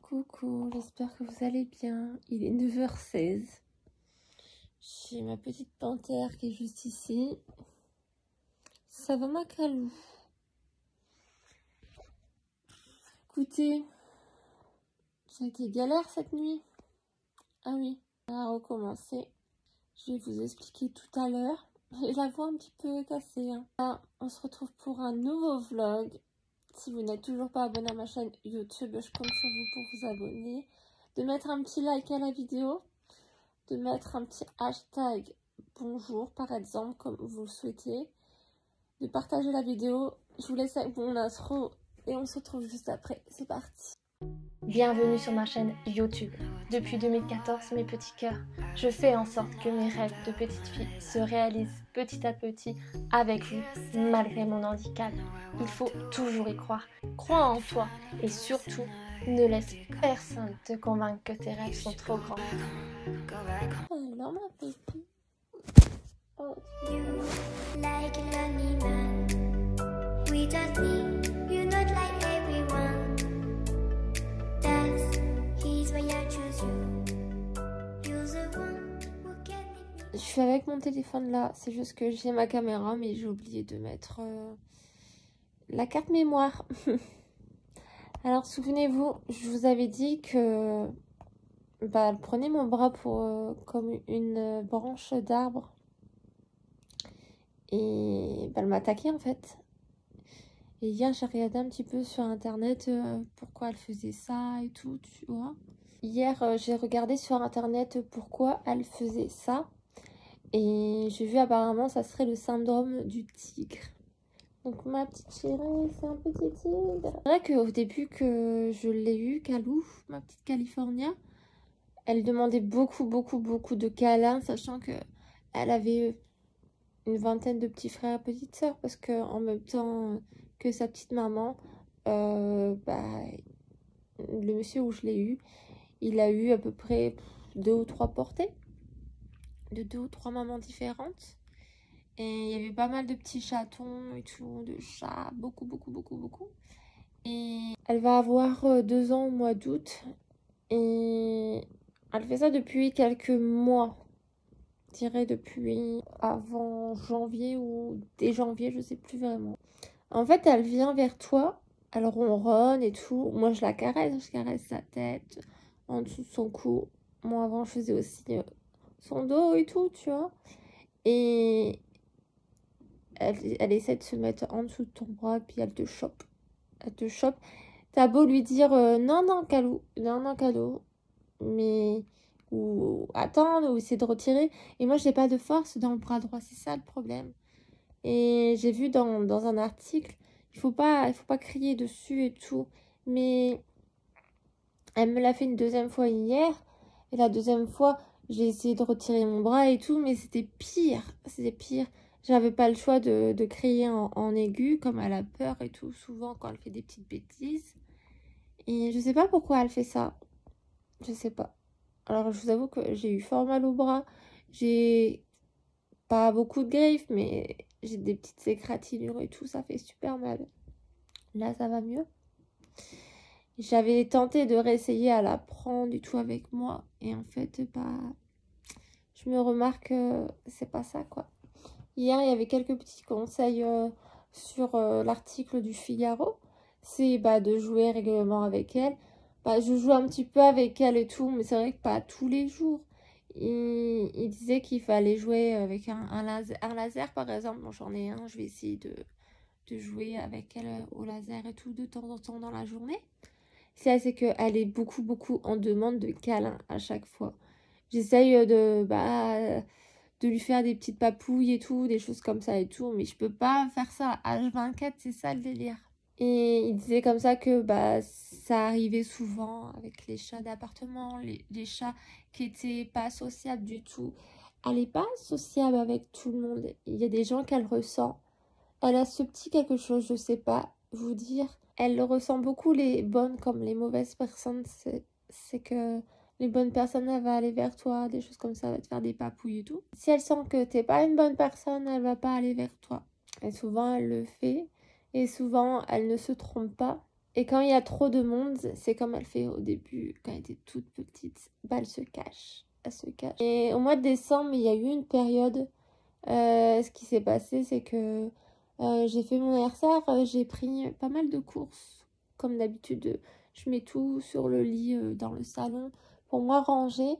Coucou, j'espère que vous allez bien. Il est 9h16. J'ai ma petite panthère qui est juste ici. Ça va ma calou. Écoutez, ça a été galère cette nuit. Ah oui, on va recommencer. Je vais vous expliquer tout à l'heure. J'ai la voix un petit peu cassée. Là, on se retrouve pour un nouveau vlog. Si vous n'êtes toujours pas abonné à ma chaîne YouTube, je compte sur vous pour vous abonner. De mettre un petit like à la vidéo. De mettre un petit hashtag bonjour par exemple, comme vous le souhaitez. De partager la vidéo. Je vous laisse avec mon intro et on se retrouve juste après. C'est parti. Bienvenue sur ma chaîne YouTube. Depuis 2014, mes petits cœurs, je fais en sorte que mes rêves de petite fille se réalisent petit à petit avec vous, malgré mon handicap. Il faut toujours y croire. Crois en toi et surtout, ne laisse personne te convaincre que tes rêves sont trop grands. Alors ma pépite. Oh. Like a lonely man, we just need you not like everyone. That's he's why I choose you. You're the one who can make me. Je suis avec mon téléphone là, c'est juste que j'ai ma caméra mais j'ai oublié de mettre la carte mémoire. Alors souvenez-vous, je vous avais dit que elle prenait mon bras pour comme une branche d'arbre. Et elle m'attaquait en fait. Et hier j'ai regardé un petit peu sur internet pourquoi elle faisait ça et tout, tu vois. Hier j'ai regardé sur internet pourquoi elle faisait ça. Et j'ai vu apparemment ça serait le syndrome du tigre. Donc ma petite chérie, c'est un petit tigre. C'est vrai qu'au début que je l'ai eu, Calou, ma petite California, elle demandait beaucoup de câlins, sachant que elle avait une vingtaine de petits frères et petites sœurs, parce que en même temps que sa petite maman, le monsieur où je l'ai eu, il a eu à peu près 2 ou 3 portées, de 2 ou 3 mamans différentes. Et il y avait pas mal de petits chatons et tout, de chats, beaucoup. Et elle va avoir 2 ans au mois d'août. Et elle fait ça depuis quelques mois. Je dirais depuis avant janvier ou dès janvier, je sais plus vraiment. En fait, elle vient vers toi, elle ronronne et tout. Moi, je caresse sa tête, en dessous de son cou. Moi, avant, je faisais aussi son dos et tout, tu vois. Et elle essaie de se mettre en dessous de ton bras, puis elle te chope. Elle te chope. T'as beau lui dire non, Calou, mais ou attendre ou essayer de retirer. Et moi, j'ai pas de force dans le bras droit, c'est ça le problème. Et j'ai vu dans un article, il faut pas crier dessus et tout. Mais elle me l'a fait une deuxième fois hier. Et la deuxième fois, j'ai essayé de retirer mon bras et tout, mais c'était pire. C'était pire. J'avais pas le choix de crier en aigu, comme elle a peur et tout, souvent quand elle fait des petites bêtises. Et je sais pas pourquoi elle fait ça. Je sais pas. Alors, je vous avoue que j'ai eu fort mal au bras. J'ai pas beaucoup de griffes, mais j'ai des petites égratignures et tout. Ça fait super mal. Là, ça va mieux. J'avais tenté de réessayer à la prendre du tout avec moi. Et en fait, je me remarque que c'est pas ça, quoi. Hier, il y avait quelques petits conseils sur l'article du Figaro. C'est de jouer régulièrement avec elle. Je joue un petit peu avec elle et tout, mais c'est vrai que pas tous les jours. Il disait qu'il fallait jouer avec un laser, par exemple. Bon, j'en ai un, je vais essayer de jouer avec elle au laser et tout de temps en temps dans la journée. C'est qu'elle est beaucoup en demande de câlins à chaque fois. J'essaye de lui faire des petites papouilles et tout, des choses comme ça et tout, mais je peux pas faire ça à H24, c'est ça le délire. Et il disait comme ça que ça arrivait souvent avec les chats d'appartement, les chats qui étaient pas sociables du tout. Elle est pas sociable avec tout le monde. Il y a des gens qu'elle ressent. Elle a ce petit quelque chose, je sais pas vous dire. Elle ressent beaucoup les bonnes comme les mauvaises personnes. C'est que les bonnes personnes, elle va aller vers toi, des choses comme ça, elle va te faire des papouilles et tout. Si elle sent que t'es pas une bonne personne, elle va pas aller vers toi. Et souvent, elle le fait. Et souvent, elle ne se trompe pas. Et quand il y a trop de monde, c'est comme elle fait au début, quand elle était toute petite. Bah, elle se cache. Elle se cache. Et au mois de décembre, il y a eu une période. Ce qui s'est passé, c'est que j'ai fait mon anniversaire. J'ai pris pas mal de courses. Comme d'habitude, je mets tout sur le lit dans le salon pour moi ranger.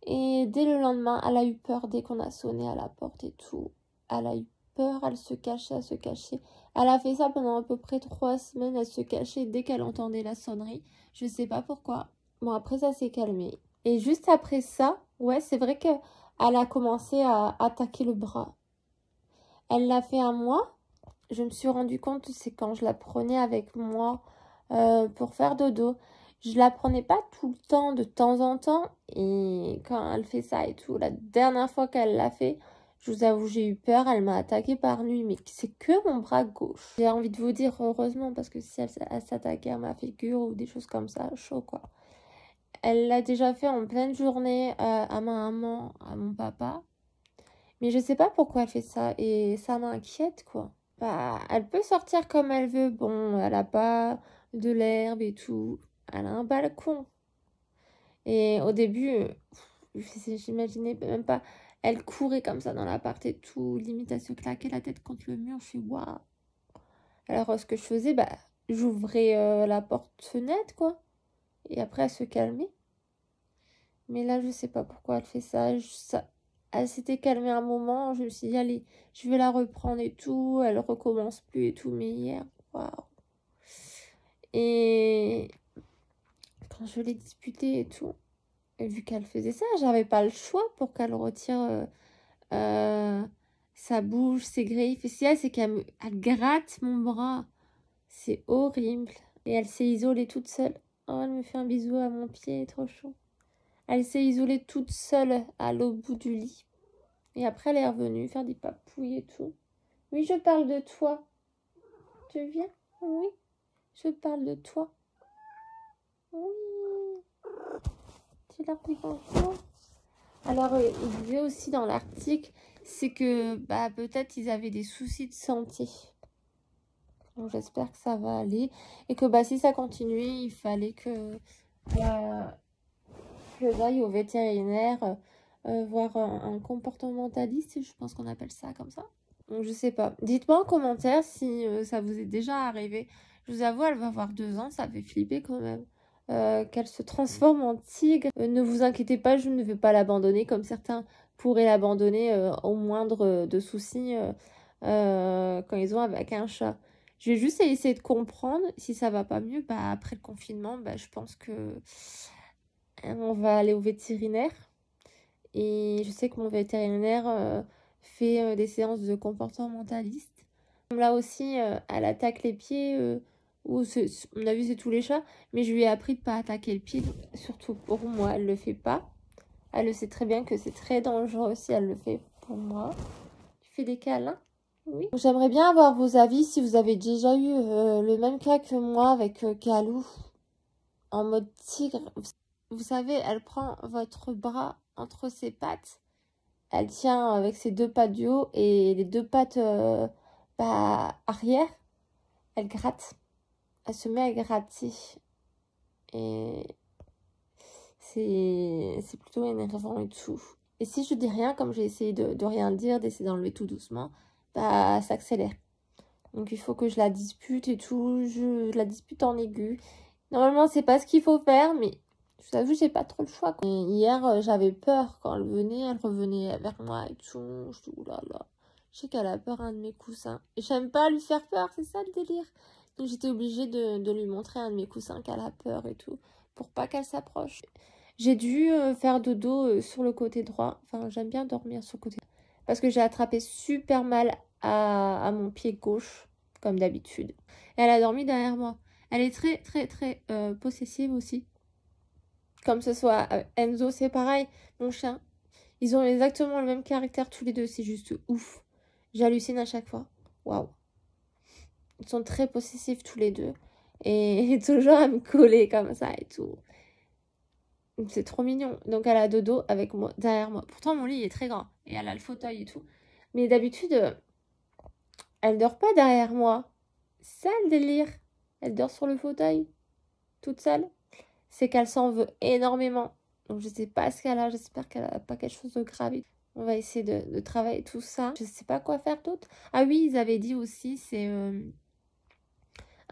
Et dès le lendemain, elle a eu peur dès qu'on a sonné à la porte et tout. Elle a eu peur, elle se cachait, elle se cachait. Elle a fait ça pendant à peu près 3 semaines. Elle se cachait dès qu'elle entendait la sonnerie. Je sais pas pourquoi. Bon, après, ça s'est calmé. Et juste après ça, ouais, c'est vrai qu'elle a commencé à attaquer le bras. Elle l'a fait un mois. Je me suis rendu compte, c'est quand je la prenais avec moi pour faire dodo. Je la prenais pas tout le temps, de temps en temps. Et quand elle fait ça et tout, la dernière fois qu'elle l'a fait, je vous avoue, j'ai eu peur. Elle m'a attaquée par nuit, mais c'est que mon bras gauche. J'ai envie de vous dire heureusement, parce que si elle s'attaquait à ma figure ou des choses comme ça, chaud quoi. Elle l'a déjà fait en pleine journée à ma maman, à mon papa. Mais je sais pas pourquoi elle fait ça et ça m'inquiète quoi. Bah, elle peut sortir comme elle veut. Bon, elle a pas de l'herbe et tout. Elle a un balcon. Et au début, j'imaginais même pas. Elle courait comme ça dans l'appart et tout. Limite, elle se claquait la tête contre le mur. Je suis waouh. Alors, ce que je faisais, bah, j'ouvrais la porte-fenêtre quoi. Et après, elle se calmait. Mais là, je sais pas pourquoi elle fait ça. Elle s'était calmée un moment. Je me suis dit, allez, je vais la reprendre et tout. Elle recommence plus et tout. Mais hier, waouh. Et quand je l'ai disputée et tout, et vu qu'elle faisait ça, j'avais pas le choix pour qu'elle retire sa bouche, ses griffes. Et si elle, c'est elle gratte mon bras. C'est horrible. Et elle s'est isolée toute seule. Oh, elle me fait un bisou à mon pied, trop chaud. Elle s'est isolée toute seule à l'autre bout du lit. Et après, elle est revenue faire des papouilles et tout. Oui, je parle de toi. Tu viens? Oui, je parle de toi. Oui. Tu leur dis bonjour. Alors, il disait aussi dans l'article, c'est que bah, peut-être ils avaient des soucis de santé. Donc, j'espère que ça va aller. Et que bah, si ça continuait, il fallait que j'aille au vétérinaire voir un comportementaliste, je pense qu'on appelle ça comme ça. Donc je sais pas. Dites-moi en commentaire si ça vous est déjà arrivé. Je vous avoue, elle va avoir 2 ans, ça fait flipper quand même. Qu'elle se transforme en tigre. Ne vous inquiétez pas, je ne vais pas l'abandonner comme certains pourraient l'abandonner au moindre de soucis quand ils ont avec un chat. Je vais juste essayer de comprendre. Si ça va pas mieux, bah, après le confinement, bah, je pense que on va aller au vétérinaire. Et je sais que mon vétérinaire fait des séances de comportementaliste. Là aussi, elle attaque les pieds. On a vu, c'est tous les chats. Mais je lui ai appris de ne pas attaquer le pied. Surtout pour moi, elle ne le fait pas. Elle le sait très bien que c'est très dangereux si elle le fait pour moi. Tu fais des câlins? Oui. J'aimerais bien avoir vos avis si vous avez déjà eu le même cas que moi avec Calou. En mode tigre. Vous savez, elle prend votre bras entre ses pattes. Elle tient avec ses 2 pattes du haut et les 2 pattes arrière. Elle gratte. Elle se met à gratter. Et c'est plutôt énervant et tout. Et si je dis rien, comme j'ai essayé de rien dire, d'essayer d'enlever tout doucement, bah ça accélère. Donc il faut que je la dispute et tout. Je la dispute en aigu. Normalement, c'est pas ce qu'il faut faire, mais je vous avoue, j'ai pas trop le choix. Et hier, j'avais peur quand elle venait. Elle revenait vers moi et tout. Je dis, oulala. Je sais qu'elle a peur un de mes coussins. Et j'aime pas lui faire peur, c'est ça le délire. Donc j'étais obligée de lui montrer un de mes coussins qu'elle a peur et tout. Pour pas qu'elle s'approche. J'ai dû faire dodo sur le côté droit. Enfin, j'aime bien dormir sur le côté droit. Parce que j'ai attrapé super mal à mon pied gauche, comme d'habitude. Et elle a dormi derrière moi. Elle est très, très, très possessive aussi. Comme ce soit Enzo, c'est pareil. Mon chien. Ils ont exactement le même caractère tous les deux. C'est juste ouf. J'hallucine à chaque fois. Waouh. Ils sont très possessifs tous les deux. Et toujours à me coller comme ça et tout. C'est trop mignon. Donc elle a dodo avec moi, derrière moi. Pourtant mon lit est très grand. Et elle a le fauteuil et tout. Mais d'habitude, elle dort pas derrière moi. C'est ça le délire. Elle dort sur le fauteuil, toute seule. C'est qu'elle s'en veut énormément. Donc je sais pas ce qu'elle a, j'espère qu'elle a pas quelque chose de grave. On va essayer de travailler tout ça. Je sais pas quoi faire d'autre. Ah oui, ils avaient dit aussi, c'est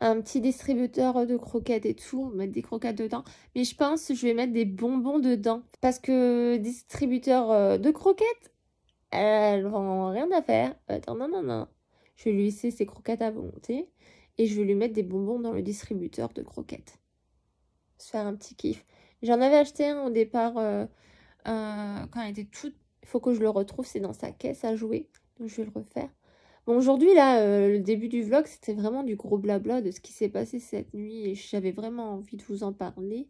un petit distributeur de croquettes et tout, mettre des croquettes dedans. Mais je pense que je vais mettre des bonbons dedans. Parce que distributeur de croquettes, elles n'ont rien à faire. Attends, non. Je vais lui laisser ses croquettes à volonté. Et je vais lui mettre des bonbons dans le distributeur de croquettes. Se faire un petit kiff. J'en avais acheté un au départ quand elle était toute... Il faut que je le retrouve, c'est dans sa caisse à jouer. Donc je vais le refaire. Bon, aujourd'hui, là, le début du vlog, c'était vraiment du gros blabla de ce qui s'est passé cette nuit. Et j'avais vraiment envie de vous en parler.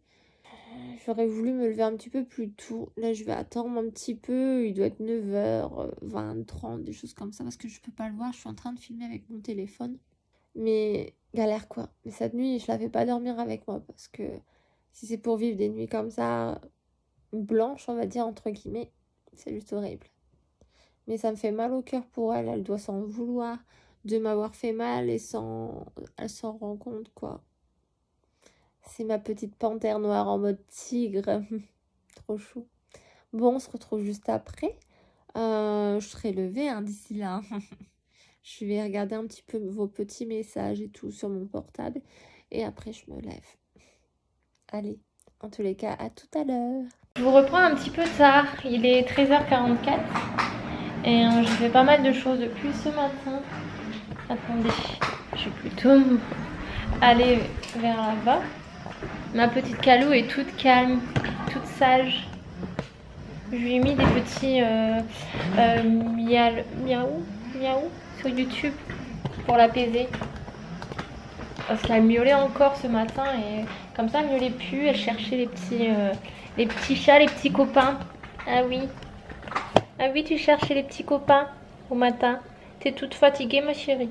J'aurais voulu me lever un petit peu plus tôt. Là, je vais attendre un petit peu. Il doit être 9h20, 30, des choses comme ça. Parce que je peux pas le voir. Je suis en train de filmer avec mon téléphone. Mais galère, quoi. Mais cette nuit, je la fais pas dormir avec moi. Parce que si c'est pour vivre des nuits comme ça, blanches, on va dire, entre guillemets, c'est juste horrible. Mais ça me fait mal au cœur pour elle. Elle doit s'en vouloir de m'avoir fait mal et elle s'en rend compte, quoi. C'est ma petite panthère noire en mode tigre. Trop chou. Bon, on se retrouve juste après. Je serai levée hein, d'ici là. Je vais regarder un petit peu vos petits messages et tout sur mon portable. Et après, je me lève. Allez, en tous les cas, à tout à l'heure. Je vous reprends un petit peu tard. Il est 13h44. Et j'ai fait pas mal de choses depuis ce matin. Attendez, je vais plutôt aller vers là-bas. Ma petite Calou est toute calme, toute sage. Je lui ai mis des petits miaou sur YouTube pour l'apaiser. Parce qu'elle miaulait encore ce matin et comme ça elle miaulait plus. Elle cherchait les petits chats, les petits copains. Ah oui. Ah oui, tu cherchais les petits copains au matin. T'es toute fatiguée, ma chérie.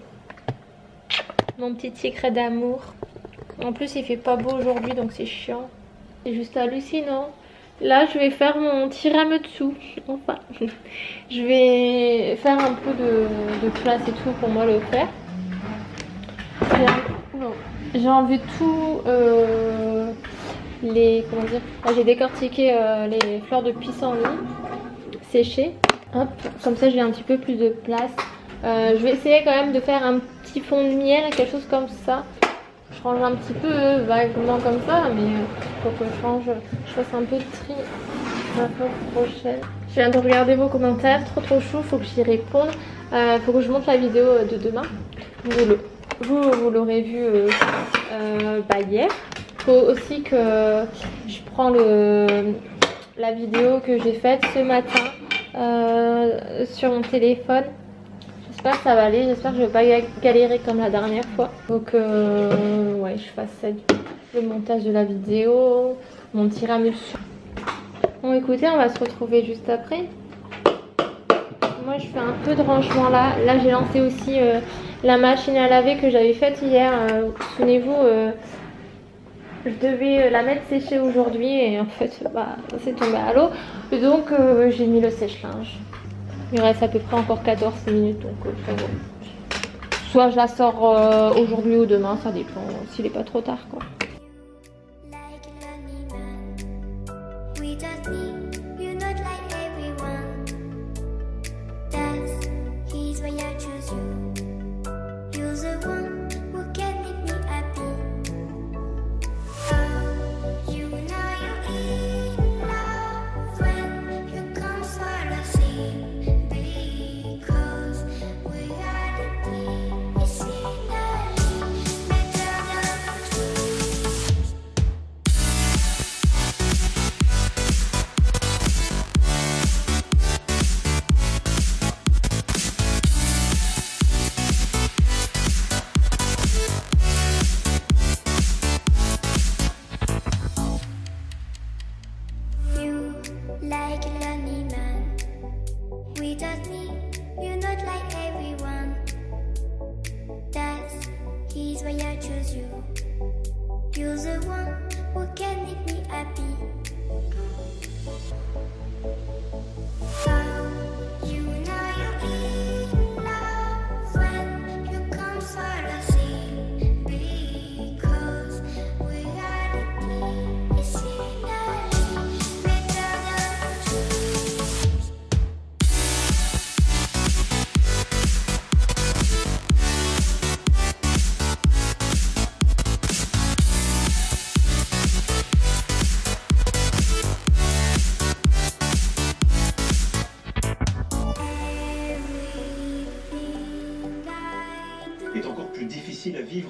Mon petit tigre d'amour. En plus, il fait pas beau aujourd'hui, donc c'est chiant. C'est juste hallucinant. Là, je vais faire mon tiramisu. Enfin, je vais faire un peu de place et tout pour moi le faire. J'ai enlevé tout comment dire, j'ai décortiqué les fleurs de pissenlit séchées. Hop, comme ça j'ai un petit peu plus de place. Je vais essayer quand même de faire un petit fond de miel, quelque chose comme ça. Je range un petit peu vaguement comme ça, mais il faut que je fasse un peu de tri la fois prochaine. Je viens de regarder vos commentaires, trop chou, faut que j'y réponde. Faut que je monte la vidéo de demain. Vous l'aurez vu hier. Faut aussi que je prends la vidéo que j'ai faite ce matin sur mon téléphone. J'espère que ça va aller, j'espère que je vais pas galérer comme la dernière fois. Donc ouais, je fasse le montage de la vidéo, mon tiramisu. Bon écoutez, on va se retrouver juste après. Moi je fais un peu de rangement là. Là j'ai lancé aussi la machine à laver que j'avais faite hier. Souvenez-vous, je devais la mettre sécher aujourd'hui et en fait bah, c'est tombé à l'eau. Donc j'ai mis le sèche-linge. Il reste à peu près encore 14 minutes, donc ça va. Soit je la sors aujourd'hui ou demain, ça dépend s'il n'est pas trop tard quoi. Like a lonely man, we don't need you not like everyone. That's he's why I choose you. You're the one who can make me happy. Oh, you know you're in love when you come for the sea. Because we are the team, it's in better than trees.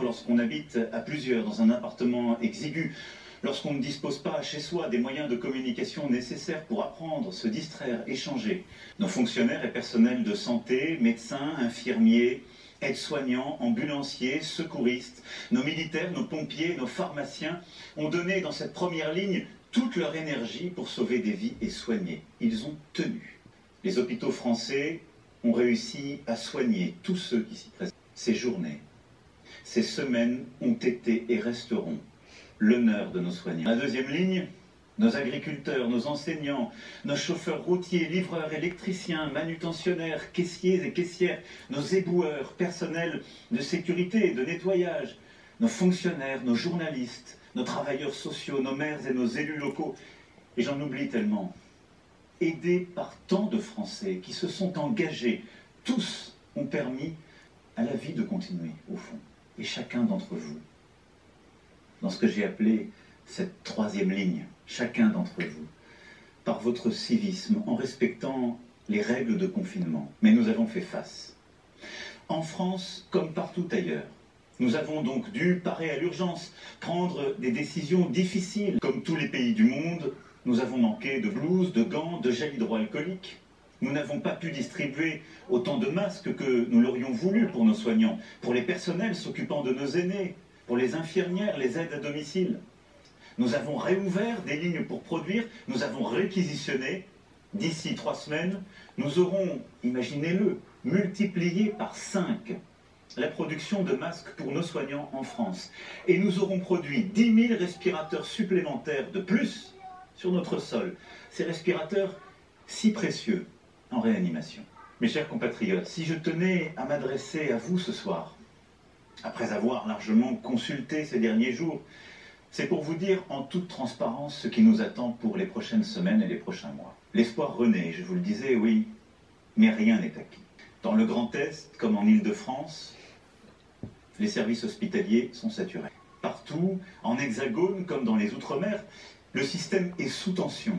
lorsqu'on habite à plusieurs dans un appartement exigu, lorsqu'on ne dispose pas chez soi des moyens de communication nécessaires pour apprendre, se distraire, échanger. Nos fonctionnaires et personnels de santé, médecins, infirmiers, aides-soignants, ambulanciers, secouristes, nos militaires, nos pompiers, nos pharmaciens ont donné dans cette première ligne toute leur énergie pour sauver des vies et soigner. Ils ont tenu. Les hôpitaux français ont réussi à soigner tous ceux qui s'y présentent. Ces journées, ces semaines ont été et resteront l'honneur de nos soignants. La deuxième ligne, nos agriculteurs, nos enseignants, nos chauffeurs routiers, livreurs, électriciens, manutentionnaires, caissiers et caissières, nos éboueurs, personnels de sécurité et de nettoyage, nos fonctionnaires, nos journalistes, nos travailleurs sociaux, nos maires et nos élus locaux. Et j'en oublie tellement. Aidés par tant de Français qui se sont engagés, tous ont permis à la vie de continuer, au fond. Et chacun d'entre vous, dans ce que j'ai appelé cette troisième ligne, chacun d'entre vous, par votre civisme, en respectant les règles de confinement. Mais nous avons fait face. En France, comme partout ailleurs, nous avons donc dû parer à l'urgence, prendre des décisions difficiles. Comme tous les pays du monde, nous avons manqué de blouses, de gants, de gel hydroalcoolique. Nous n'avons pas pu distribuer autant de masques que nous l'aurions voulu pour nos soignants, pour les personnels s'occupant de nos aînés, pour les infirmières, les aides à domicile. Nous avons réouvert des lignes pour produire, nous avons réquisitionné. D'ici 3 semaines, nous aurons, imaginez-le, multiplié par 5 la production de masques pour nos soignants en France. Et nous aurons produit 10 000 respirateurs supplémentaires de plus sur notre sol. Ces respirateurs si précieux en réanimation. Mes chers compatriotes, si je tenais à m'adresser à vous ce soir, après avoir largement consulté ces derniers jours, c'est pour vous dire en toute transparence ce qui nous attend pour les prochaines semaines et les prochains mois. L'espoir renaît, je vous le disais, oui, mais rien n'est acquis. Dans le Grand Est, comme en Île-de-France, les services hospitaliers sont saturés. Partout, en Hexagone, comme dans les Outre-mer, le système est sous tension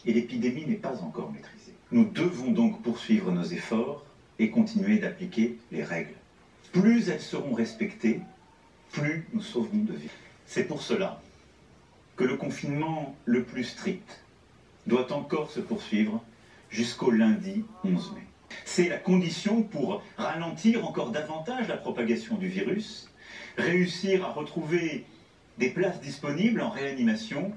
et l'épidémie n'est pas encore maîtrisée. Nous devons donc poursuivre nos efforts et continuer d'appliquer les règles. Plus elles seront respectées, plus nous sauverons de vies. C'est pour cela que le confinement le plus strict doit encore se poursuivre jusqu'au lundi 11 mai. C'est la condition pour ralentir encore davantage la propagation du virus, réussir à retrouver des places disponibles en réanimation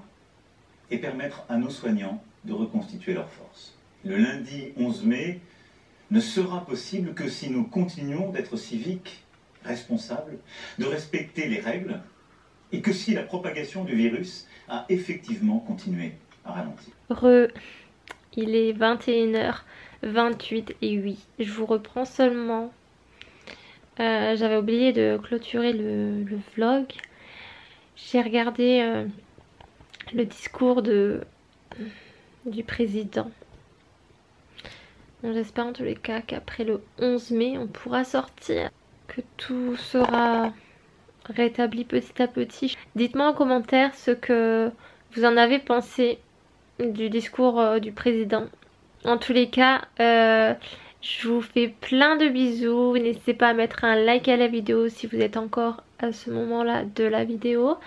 et permettre à nos soignants de reconstituer leurs forces. Le lundi 11 mai ne sera possible que si nous continuons d'être civiques, responsables, de respecter les règles, et que si la propagation du virus a effectivement continué à ralentir. Il est 21h28 et oui, je vous reprends seulement. J'avais oublié de clôturer le vlog. J'ai regardé le discours du président. Bon, j'espère en tous les cas qu'après le 11 mai, on pourra sortir, que tout sera rétabli petit à petit. Dites-moi en commentaire ce que vous en avez pensé du discours du président. En tous les cas, je vous fais plein de bisous. N'hésitez pas à mettre un like à la vidéo si vous êtes encore à ce moment-là de la vidéo.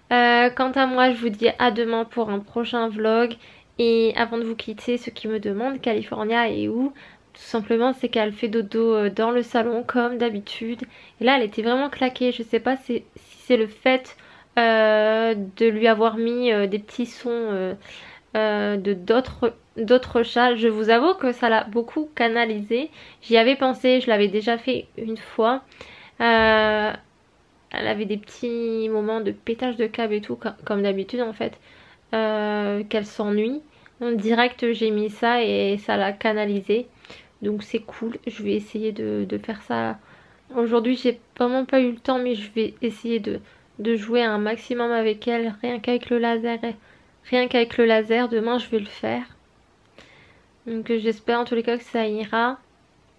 Quant à moi, je vous dis à demain pour un prochain vlog. Et avant de vous quitter, ceux qui me demandent California est où, tout simplement c'est qu'elle fait dodo dans le salon comme d'habitude. Et là elle était vraiment claquée. Je sais pas si c'est le fait de lui avoir mis des petits sons de d'autres chats. Je vous avoue que ça l'a beaucoup canalisé. J'y avais pensé, je l'avais déjà fait une fois. Elle avait des petits moments de pétage de câble et tout comme d'habitude en fait. Qu'elle s'ennuie. En direct j'ai mis ça et ça l'a canalisé. Donc c'est cool. Je vais essayer de faire ça. Aujourd'hui j'ai vraiment pas eu le temps, mais je vais essayer de jouer un maximum avec elle. Rien qu'avec le laser. Demain je vais le faire. Donc j'espère en tous les cas que ça ira.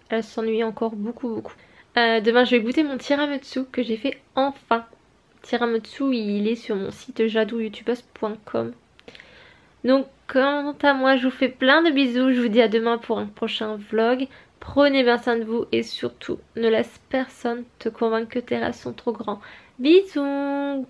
Elle s'ennuie encore beaucoup. Demain je vais goûter mon tiramisu que j'ai fait enfin. Tiramisu il est sur mon site jadouyoutubers.com. Donc quant à moi je vous fais plein de bisous. Je vous dis à demain pour un prochain vlog. Prenez bien soin de vous et surtout, ne laisse personne te convaincre que tes rêves sont trop grands. Bisous.